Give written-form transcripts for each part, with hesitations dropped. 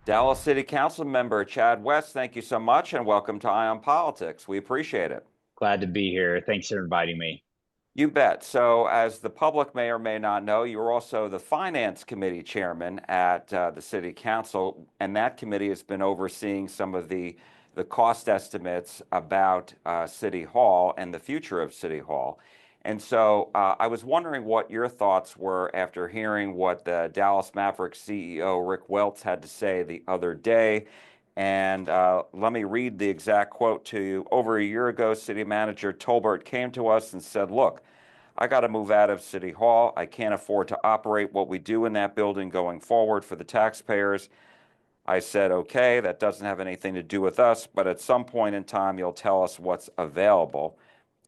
Dallas City Council member Chad West, thank you so much and welcome to Ion Politics. We appreciate it. Glad to be here. Thanks for inviting me. You bet. So, as the public may or may not know, you're also the Finance Committee chairman at the City Council, and that committee has been overseeing some of the cost estimates about City Hall and the future of City Hall. And so, I was wondering what your thoughts were after hearing what the Dallas Mavericks CEO Rick Welts had to say the other day. And let me read the exact quote to you. Over a year ago, City Manager Tolbert came to us and said, "Look, I got to move out of City Hall. I can't afford to operate what we do in that building going forward for the taxpayers." I said, "Okay, that doesn't have anything to do with us, but at some point in time, you'll tell us what's available."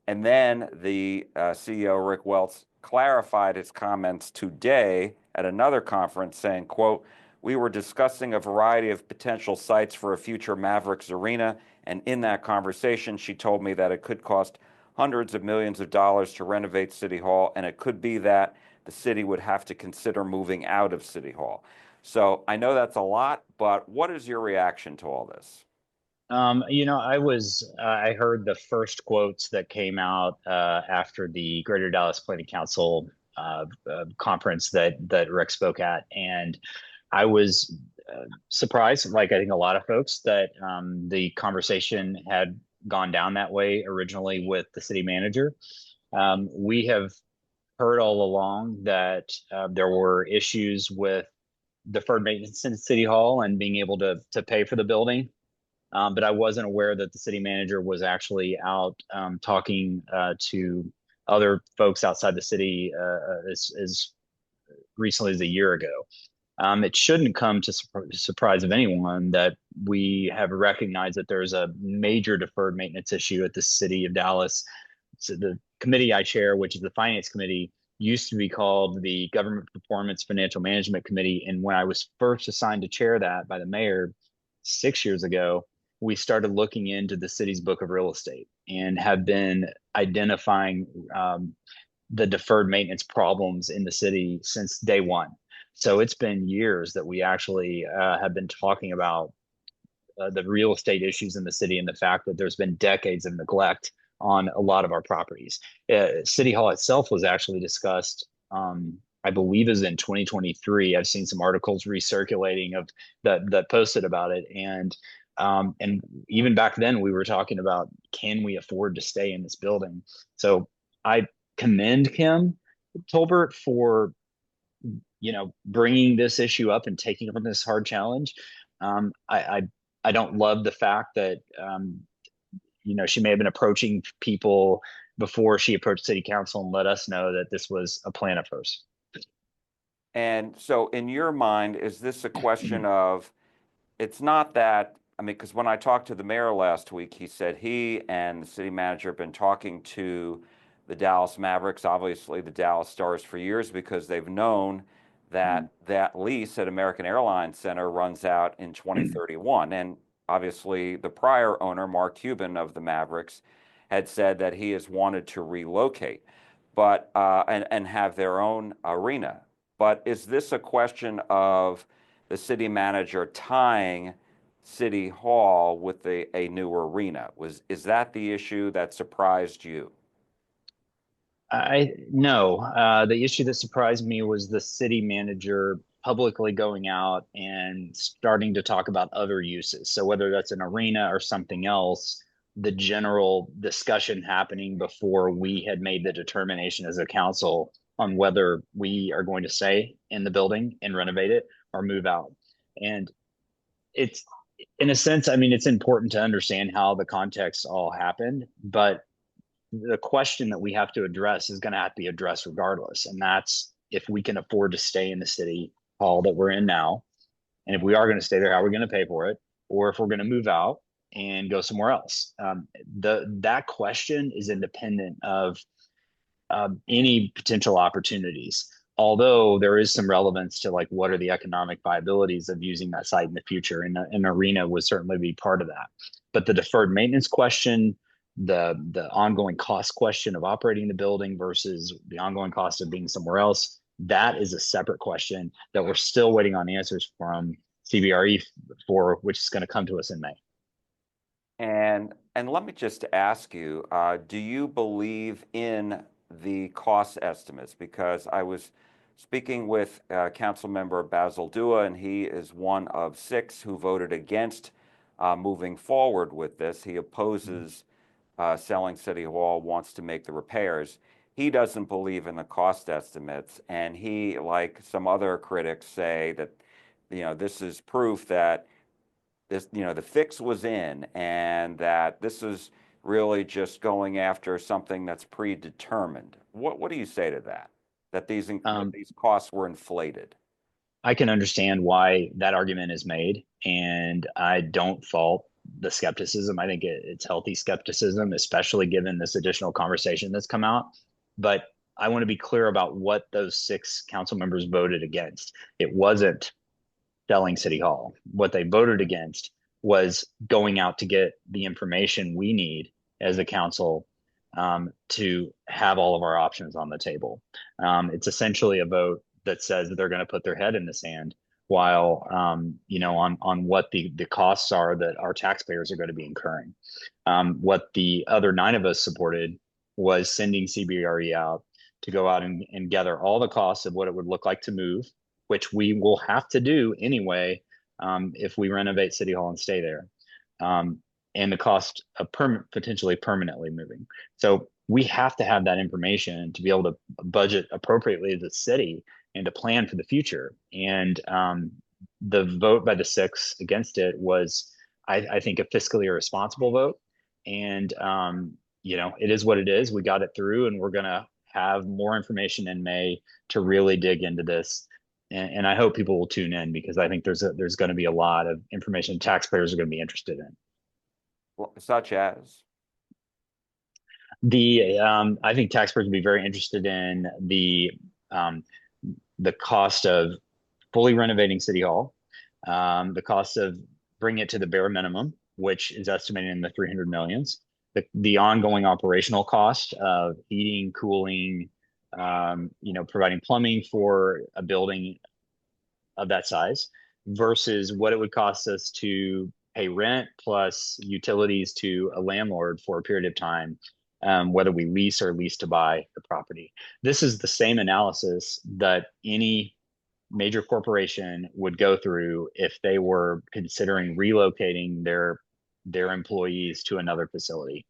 And then the CEO, Rick Welts, clarified his comments today at another conference saying, quote, "We were discussing a variety of potential sites for a future Mavericks arena. And in that conversation, she told me that it could cost hundreds of millions of dollars to renovate City Hall. And it could be that the city would have to consider moving out of City Hall." So I know that's a lot, but what is your reaction to all this? I heard the first quotes that came out after the Greater Dallas Planning Council conference that Rick spoke at, and I was surprised, like I think a lot of folks, that the conversation had gone down that way originally with the city manager. We have heard all along that there were issues with deferred maintenance in City Hall and being able to pay for the building. But I wasn't aware that the city manager was actually out talking to other folks outside the city as recently as a year ago. It shouldn't come to surprise of anyone that we have recognized that there's a major deferred maintenance issue at the city of Dallas. So the committee I chair, which is the Finance Committee, used to be called the Government Performance Financial Management Committee. And when I was first assigned to chair that by the mayor 6 years ago, we started looking into the city's book of real estate and have been identifying the deferred maintenance problems in the city since day one. So it's been years that we actually have been talking about the real estate issues in the city and the fact that there's been decades of neglect on a lot of our properties. City Hall itself was actually discussed, I believe, is in 2023. I've seen some articles recirculating of that posted about it, and even back then we were talking about, can we afford to stay in this building? So I commend Kim Tolbert for bringing this issue up and taking on this hard challenge. I don't love the fact that she may have been approaching people before she approached city council and let us know that this was a plan of hers. And so, in your mind, is this a question of it's not that? I mean, because when I talked to the mayor last week, he said he and the city manager have been talking to the Dallas Mavericks, obviously the Dallas Stars, for years because they've known that that lease at American Airlines Center runs out in 2031. And obviously, the prior owner, Mark Cuban of the Mavericks, had said that he has wanted to relocate, but and have their own arena. But is this a question of the city manager tying City Hall with a new arena? Is that the issue that surprised you? I no. The issue that surprised me was the city manager publicly going out and starting to talk about other uses. So whether that's an arena or something else, the general discussion happening before we had made the determination as a council on whether we are going to stay in the building and renovate it or move out. And it's in a sense, I mean, it's important to understand how the context all happened, but the question that we have to address is going to have to be addressed regardless. And that's if we can afford to stay in the city hall that we're in now. And if we are going to stay there, how are we going to pay for it? Or if we're going to move out and go somewhere else. That question is independent of any potential opportunities. Although there is some relevance to like what are the economic viabilities of using that site in the future, and an arena would certainly be part of that. But the deferred maintenance question, the ongoing cost question of operating the building versus the ongoing cost of being somewhere else, that is a separate question that we're still waiting on answers from CBRE for, which is going to come to us in May. And let me just ask you, do you believe in the cost estimates? Because I was speaking with Council Member Basil Dua, and he is one of six who voted against moving forward with this. He opposes selling City Hall, wants to make the repairs. He doesn't believe in the cost estimates, and he, like some other critics, say that, this is proof that the fix was in, and that this is really just going after something that's predetermined. What do you say to that? That Um, these costs were inflated? I can understand why that argument is made, and I don't fault the skepticism. I think it's healthy skepticism, especially given this additional conversation that's come out. But I want to be clear about what those six council members voted against. It wasn't selling City Hall. What they voted against was going out to get the information we need as a council to have all of our options on the table. It's essentially a vote that says that they're going to put their head in the sand while on what the costs are that our taxpayers are going to be incurring. What the other nine of us supported was sending CBRE out to go out and gather all the costs of what it would look like to move, which we will have to do anyway if we renovate City Hall and stay there, and the cost of potentially permanently moving. So we have to have that information to be able to budget appropriately as a city and to plan for the future. And the vote by the six against it was, I think, a fiscally irresponsible vote. And it is what it is. We got it through, and we're going to have more information in May to really dig into this. And I hope people will tune in, because I think there's going to be a lot of information taxpayers are going to be interested in. Such as? I think taxpayers will be very interested in um, the cost of fully renovating City Hall, the cost of bringing it to the bare minimum, which is estimated in the 300 millions, the ongoing operational cost of heating, cooling, providing plumbing for a building of that size versus what it would cost us to pay rent plus utilities to a landlord for a period of time, whether we lease or lease to buy the property. This is the same analysis that any major corporation would go through if they were considering relocating their employees to another facility.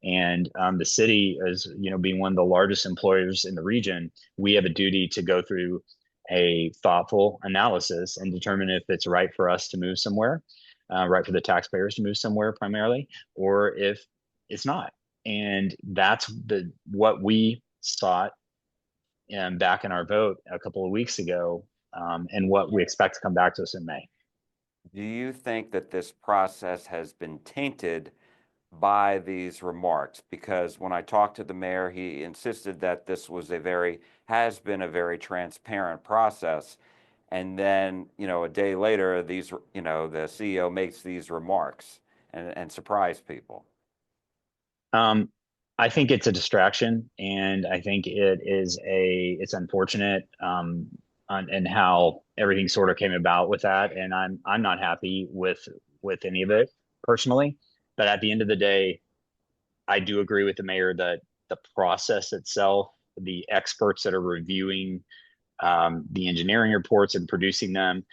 And the city, as being one of the largest employers in the region, we have a duty to go through a thoughtful analysis and determine if it's right for us to move somewhere, right for the taxpayers to move somewhere primarily, or if it's not. And that's what we sought back in our vote a couple of weeks ago, and what we expect to come back to us in May. Do you think that this process has been tainted by these remarks? Because when I talked to the mayor, he insisted that this has been a very transparent process. And then, a day later, the CEO makes these remarks and surprise people. Um, I think it's a distraction, and I think it's unfortunate, and how everything sort of came about with that. And I'm not happy with any of it personally. But at the end of the day, I do agree with the mayor that the process itself, the experts that are reviewing the engineering reports and producing them,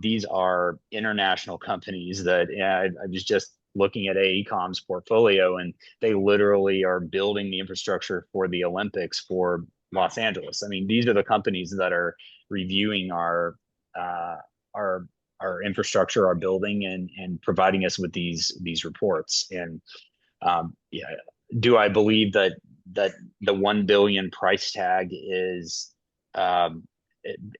these are international companies that, I was just looking at AECOM's portfolio, and they literally are building the infrastructure for the Olympics for Los Angeles. I mean, these are the companies that are reviewing uh, our our infrastructure, our building, and providing us with these reports. And yeah, do I believe that the 1 billion price tag um,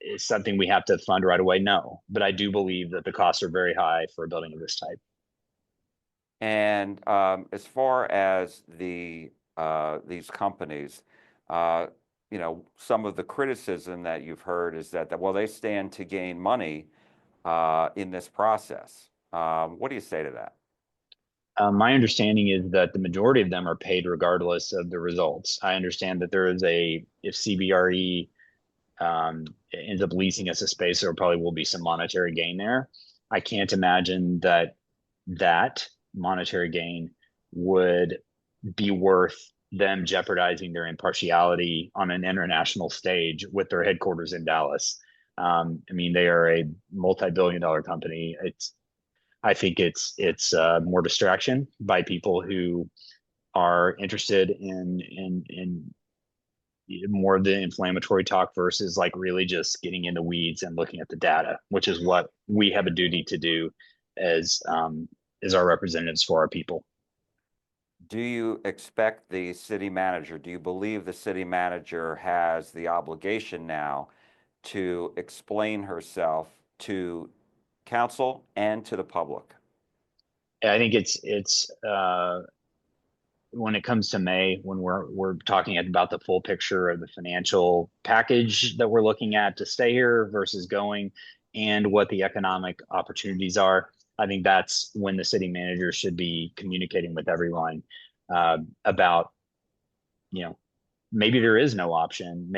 is something we have to fund right away? No, but I do believe that the costs are very high for a building of this type. And as far as these companies, uh, some of the criticism that you've heard is that well, they stand to gain money in this process. What do you say to that? My understanding is that the majority of them are paid regardless of the results. I understand that if CBRE ends up leasing us a space, there probably will be some monetary gain there. I can't imagine that monetary gain would be worth them jeopardizing their impartiality on an international stage with their headquarters in Dallas. I mean, they are a multi-billion-dollar company. I think it's more distraction by people who are interested in more of the inflammatory talk versus like really just getting in the weeds and looking at the data, which is what we have a duty to do as as our representatives for our people. Do you expect the city manager, do you believe the city manager has the obligation now to explain herself to council and to the public? I think it's when it comes to May, when we're talking about the full picture of the financial package that we're looking at to stay here versus going, and what the economic opportunities are. I think that's when the city manager should be communicating with everyone about, you know, maybe there is no option.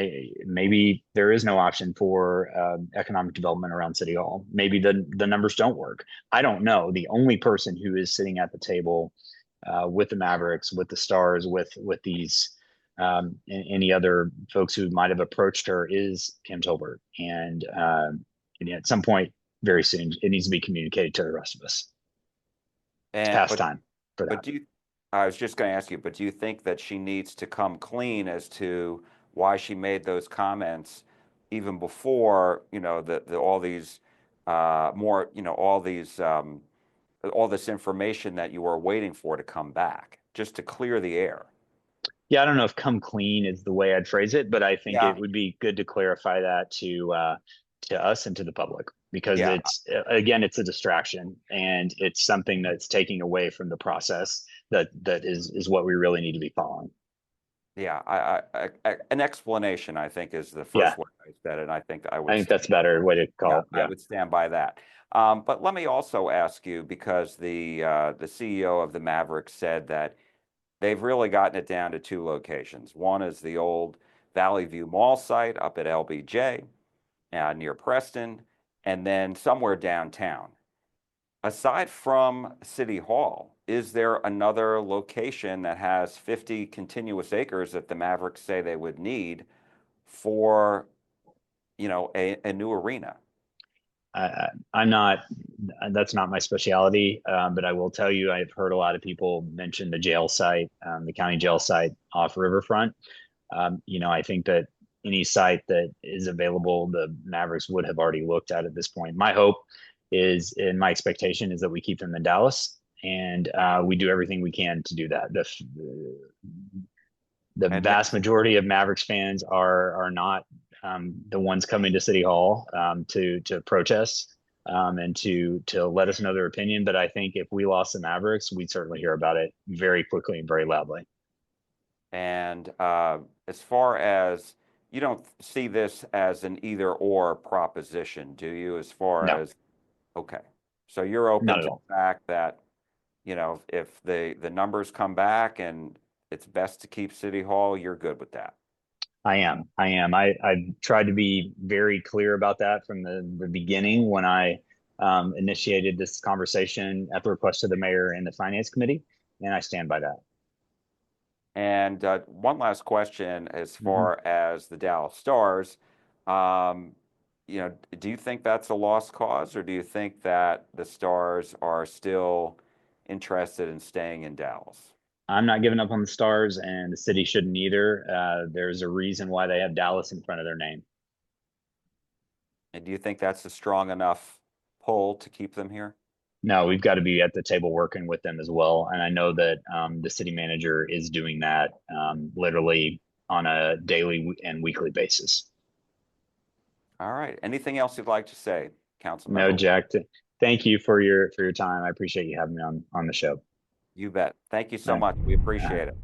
Maybe there is no option for economic development around City Hall. Maybe the numbers don't work. I don't know. The only person who is sitting at the table with the Mavericks, with the Stars, with these any other folks who might have approached her is Kim Tolbert. And at some point, very soon, it needs to be communicated to the rest of us. It's And past time for but that. do you, I was just going to ask you, but do you think that she needs to come clean as to why she made those comments even before, all these more, all this information that you were waiting for to come back, just to clear the air? Yeah, I don't know if "come clean" is the way I'd phrase it, but I think Yeah, it would be good to clarify that to us and to the public because yeah, it's again, it's a distraction and it's something that's taking away from the process that is what we really need to be following. yeah. An explanation, I think, is the Yeah, first way I said it. And I think I I would think stand. that's a better way to call Yeah, it. I Yeah. would stand by that. But let me also ask you, because the CEO of the Mavericks said that they've really gotten it down to two locations. One is the old Valley View Mall site up at LBJ near Preston, and then somewhere downtown. Aside from City Hall, is there another location that has 50 continuous acres that the Mavericks say they would need for, a new arena? I'm not, that's not my specialty, but I will tell you, I've heard a lot of people mention the jail site, the county jail site off Riverfront. I think that any site that is available, the Mavericks would have already looked at this point. My hope is, and my expectation is that we keep them in Dallas, and we do everything we can to do that. The And may, vast majority of Mavericks fans are not the ones coming to City Hall to protest and to let us know their opinion. But I think if we lost the Mavericks, we'd certainly hear about it very quickly and very loudly. and as far as you don't see this as an either or proposition, do you? As far No, as okay, so you're not open at to all. the fact that if the numbers come back and it's best to keep City Hall, you're good with that. I am. I am. I've tried to be very clear about that from the beginning when I initiated this conversation at the request of the mayor and the finance committee, and I stand by that. And one last question, as Mhm. far as the Dallas Stars, um, do you think that's a lost cause, or do you think that the Stars are still interested in staying in Dallas? I'm not giving up on the Stars, and the city shouldn't either. There's a reason why they have Dallas in front of their name. And do you think that's a strong enough pull to keep them here? No, we've got to be at the table working with them as well. And I know that the city manager is doing that literally on a daily and weekly basis. All right. Anything else you'd like to say, No, Councilmember? Jack. Thank you for your time. I appreciate you having me on the show. You bet. Thank you All so right. much. We appreciate it.